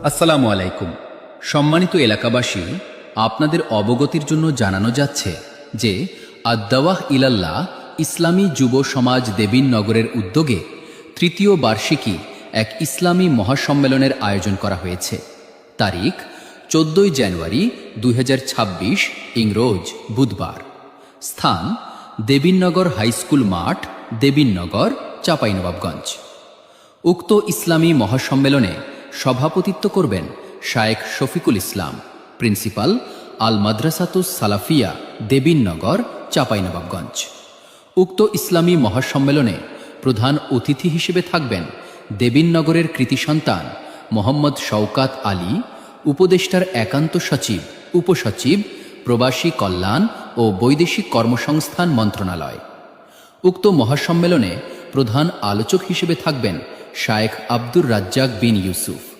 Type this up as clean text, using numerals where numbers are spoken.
আসসালামু আলাইকুম। সম্মানিত এলাকাবাসী, আপনাদের অবগতির জন্য জানানো যাচ্ছে যে আদ-দাওয়াহ ইলাল্লাহ ইসলামী যুব সমাজ দেবিননগরের উদ্যোগে তৃতীয় বার্ষিকী এক ইসলামী মহাসম্মেলনের আয়োজন করা হয়েছে। তারিখ 14 জানুয়ারি 2026 ইংরোজ বুধবার। স্থান দেবিননগর হাইস্কুল মাঠ, দেবিননগর, চাঁপাইনবাবগঞ্জ। উক্ত ইসলামী মহাসম্মেলনে সভাপতিত্ব করবেন শায়েখ শফিকুল ইসলাম, প্রিন্সিপাল, আল মাদ্রাসাতুস সালাফিয়া, দেবিননগর, চাঁপাইনবাবগঞ্জ। উক্ত ইসলামী মহাসম্মেলনে প্রধান অতিথি হিসেবে থাকবেন দেবিননগরের কৃতি সন্তান মোহাম্মদ শওকাত আলী, উপদেষ্টার একান্ত সচিব, উপসচিব, প্রবাসী কল্যাণ ও বৈদেশিক কর্মসংস্থান মন্ত্রণালয়। উক্ত মহাসম্মেলনে প্রধান আলোচক হিসেবে থাকবেন শায়েখ আব্দুর রাজ্জাক বিন ইউসুফ।